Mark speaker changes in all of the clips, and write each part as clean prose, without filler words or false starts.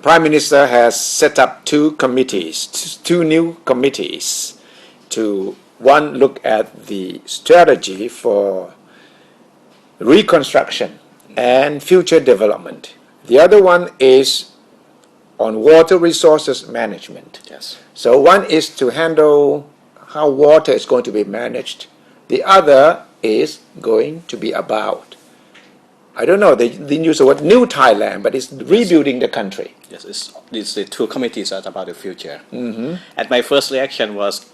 Speaker 1: Prime Minister has set up two committees, two new committees to, one, look at the strategy for reconstruction and future development. The other one is on water resources management.
Speaker 2: Yes.
Speaker 1: So one is to handle how water is going to be managed. The other is going to be about, I don't know, they didn't use the word new Thailand, but it's rebuilding the country.
Speaker 2: Yes, it's the two committees that are about the future. Mm-hmm. And my first reaction was,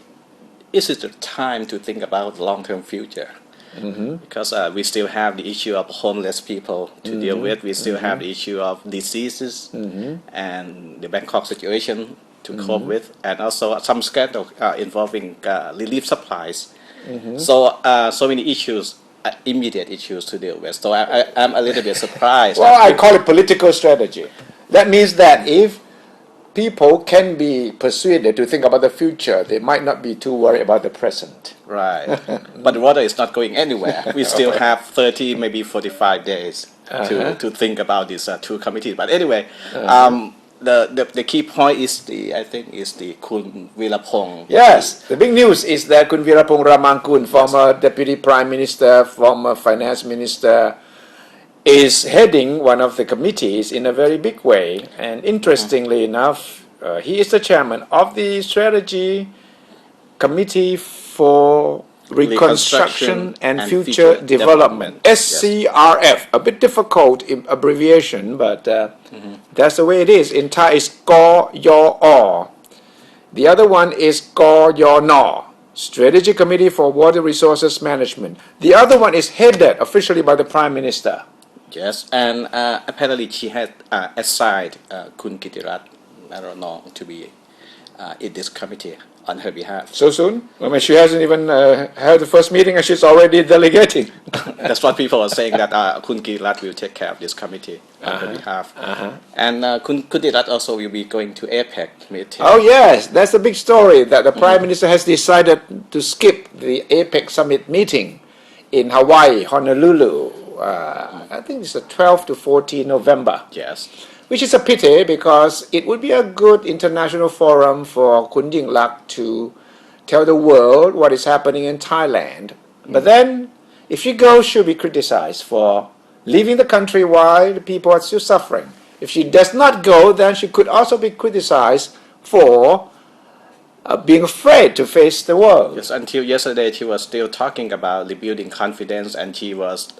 Speaker 2: is it the time to think about long-term future? Mm-hmm. Because we still have the issue of homeless people to deal with. We still have the issue of diseases and the Bangkok situation to cope with, and also some scandal involving relief supplies. So many issues, immediate issues to deal with. So I'm a little bit surprised.
Speaker 1: Well, I call it political strategy. That means that if people can be persuaded to think about the future, they might not be too worried about the present.
Speaker 2: Right. But the water is not going anywhere. We still have 30, maybe 45 days to think about these two committees. But anyway, the key point is I think the Kun Virapong.
Speaker 1: Yes, the big news is that Kun Virapong Ramangkun, former Deputy Prime Minister, former Finance Minister, is heading one of the committees in a very big way. And interestingly enough, he is the chairman of the Strategy Committee for Reconstruction and Future Development, SCRF. A bit difficult abbreviation, but that's the way it is. In Thai, it's Ko Yo O. The other one is Ko Yo No, Strategy Committee for Water Resources Management. The other one is headed officially by the Prime Minister.
Speaker 2: Yes, and apparently she had assigned Kun Kitirat, I don't know, to be in this committee on her behalf.
Speaker 1: So soon? I mean, she hasn't even had the first meeting and she's already delegating.
Speaker 2: That's what people are saying, that Kun Kitirat will take care of this committee on her behalf. And Kun Kitirat also will be going to APEC meeting.
Speaker 1: Oh yes, that's a big story, that the Prime Minister has decided to skip the APEC summit meeting in Hawaii, Honolulu. I think it's the 12th to 14 November.
Speaker 2: Yes.
Speaker 1: Which is a pity, because it would be a good international forum for Kun Yingluck to tell the world what is happening in Thailand. But then, if she goes, she'll be criticized for leaving the country while the people are still suffering. If she does not go, then she could also be criticized for being afraid to face the world.
Speaker 2: Yes, until yesterday she was still talking about rebuilding confidence, and she was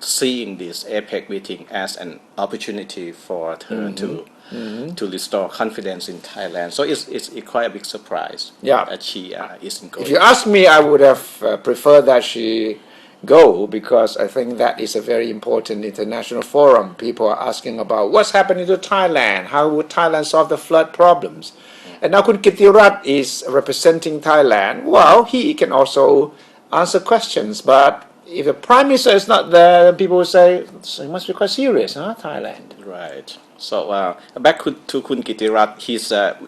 Speaker 2: seeing this APEC meeting as an opportunity for her to restore confidence in Thailand. So it's quite a big surprise that she isn't going.
Speaker 1: If you ask me, I would have preferred that she go, because I think that is a very important international forum. People are asking about what's happening to Thailand, how would Thailand solve the flood problems. And now Kun Kitirat is representing Thailand. Well, he can also answer questions, but if the Prime Minister is not there, then people will say, so it must be quite serious, huh, Thailand?
Speaker 2: Right. So back to Kun Kitirat,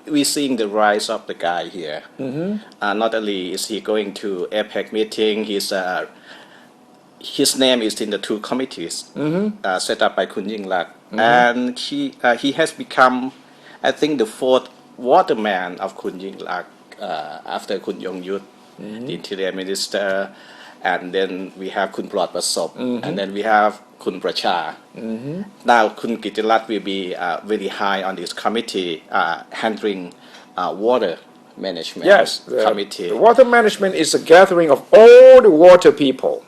Speaker 2: we're seeing the rise of the guy here. Not only is he going to APEC meeting, his name is in the two committees set up by Kun Yingluck. And he has become, I think, the fourth waterman of Kun Yingluck after Kun Yongyut, the Interior Minister, and then we have Kun Plot Pasop, and then we have Kun Pracha. Now Kun Kitirat will be very high on this committee handling water management.
Speaker 1: Yes,
Speaker 2: committee.
Speaker 1: The water management is a gathering of all the water people.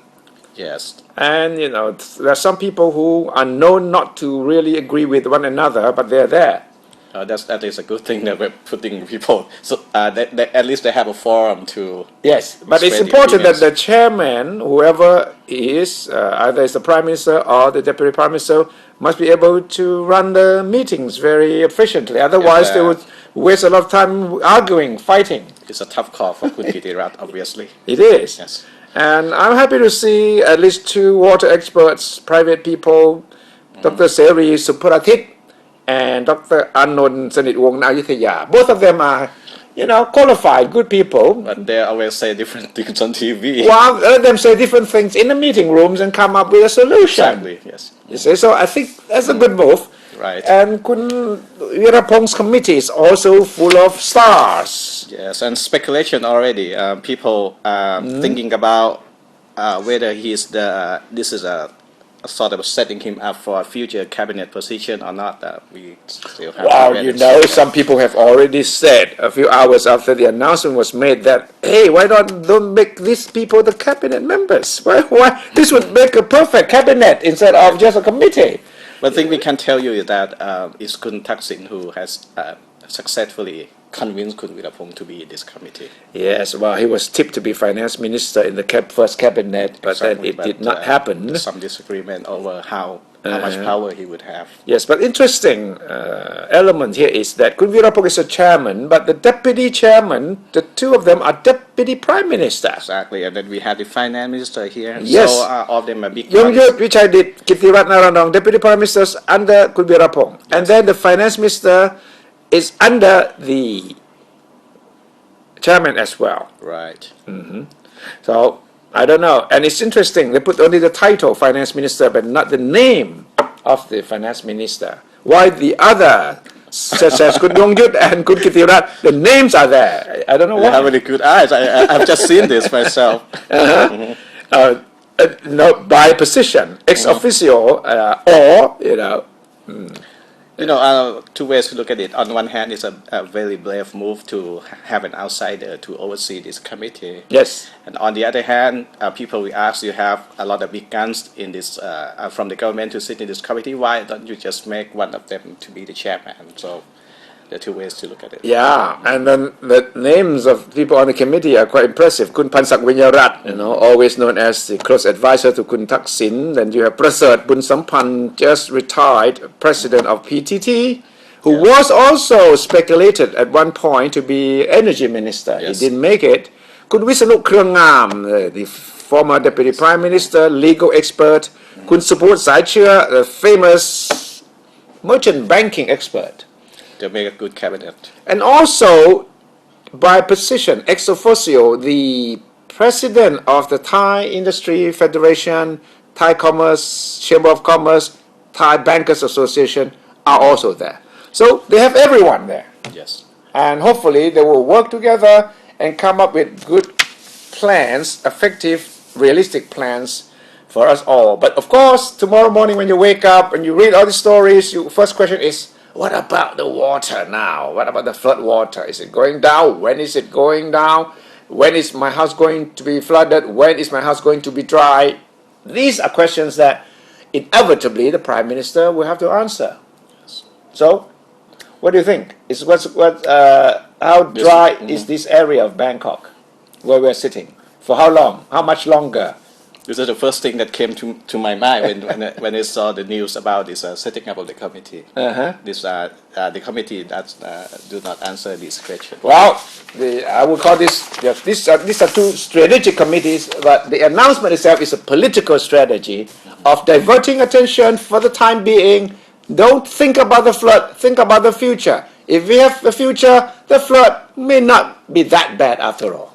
Speaker 2: Yes.
Speaker 1: And there are some people who are known not to really agree with one another, but they're there.
Speaker 2: That is a good thing that we're putting people. So at least they have a forum to.
Speaker 1: Yes, but it's important that the chairman, whoever he is, either it's the Prime Minister or the Deputy Prime Minister, must be able to run the meetings very efficiently. Otherwise, they would waste a lot of time arguing, fighting.
Speaker 2: It's a tough call for Kun Kitirat, obviously.
Speaker 1: It is.
Speaker 2: Yes.
Speaker 1: And I'm happy to see at least two water experts, private people, Dr. Seri Suparathit and Dr. Anon Sanitwong Ayuthaya. Both of them are, qualified, good people.
Speaker 2: But they always say different things on TV.
Speaker 1: Well, let them say different things in the meeting rooms and come up with a solution.
Speaker 2: Exactly, yes.
Speaker 1: You see, so I think that's a good move.
Speaker 2: Right.
Speaker 1: And Kun Virapong's committee is also full of stars.
Speaker 2: Yes, and speculation already. People thinking about whether this is a sort of setting him up for a future cabinet position or not. We still have.
Speaker 1: Wow,
Speaker 2: to wait
Speaker 1: you
Speaker 2: and
Speaker 1: know,
Speaker 2: see.
Speaker 1: some people have already said a few hours after the announcement was made that, hey, why don't make these people the cabinet members? Why this would make a perfect cabinet instead of just a committee.
Speaker 2: One thing we can tell you is that it's Kun Thaksin who has successfully convinced Kun Virapong to be in this committee.
Speaker 1: Yes, well, he was tipped to be finance minister in the first cabinet, but then
Speaker 2: Exactly,
Speaker 1: it did
Speaker 2: but,
Speaker 1: not happen.
Speaker 2: Some disagreement over how much power he would have.
Speaker 1: Yes, but interesting element here is that Kun Virapong is a chairman, but the deputy chairman, the two of them are deputy prime ministers.
Speaker 2: Exactly, and then we have the finance minister here.
Speaker 1: Yes.
Speaker 2: So all of them are big
Speaker 1: Yongyut
Speaker 2: ones.
Speaker 1: Wichaydit, Kittiratna Ranong, deputy prime ministers under Kun Virapong, and then the finance minister is under the chairman as well.
Speaker 2: Right.
Speaker 1: So I don't know, and it's interesting. They put only the title finance minister, but not the name of the finance minister. Why the other, such as Kun Yongyut and Kun Kittirat, the names are there. I don't know
Speaker 2: You have
Speaker 1: why.
Speaker 2: really good eyes. I've just seen this myself.
Speaker 1: No, by position, ex officio, or
Speaker 2: Two ways to look at it. On one hand, it's a very brave move to have an outsider to oversee this committee.
Speaker 1: yes.
Speaker 2: And on the other hand, people will ask, you have a lot of big guns in this from the government to sit in this committee. Why don't you just make one of them to be the chairman? So there are two ways to look at it.
Speaker 1: Yeah, and then the names of people on the committee are quite impressive. Kun Pansak Winyarat, always known as the close advisor to Kun Thaksin. Then you have Prasert Bunsampan, just retired president of PTT, who was also speculated at one point to be energy minister.
Speaker 2: Yes.
Speaker 1: He didn't make it. Kun Wisanu Krungam, the former deputy prime minister, legal expert. Kun Suput Saichua, the famous merchant banking expert.
Speaker 2: To make a good cabinet.
Speaker 1: And also, by position, ex officio, the president of the Thai Industry Federation, Thai Commerce, Chamber of Commerce, Thai Bankers Association are also there. So they have everyone there.
Speaker 2: Yes.
Speaker 1: And hopefully they will work together and come up with good plans, effective, realistic plans for us all. But of course, tomorrow morning when you wake up and you read all the stories, your first question is, what about the water now? What about the flood water? Is it going down? When is it going down? When is my house going to be flooded? When is my house going to be dry? These are questions that inevitably the Prime Minister will have to answer. So, what do you think? How dry is this area of Bangkok where we're sitting? For how long? How much longer?
Speaker 2: This is the first thing that came to my mind when I saw the news about this setting up of the committee. This the committee that do not answer this question.
Speaker 1: Well, I would call these are two strategic committees, but the announcement itself is a political strategy of diverting attention for the time being. Don't think about the flood, think about the future. If we have the future, the flood may not be that bad after all.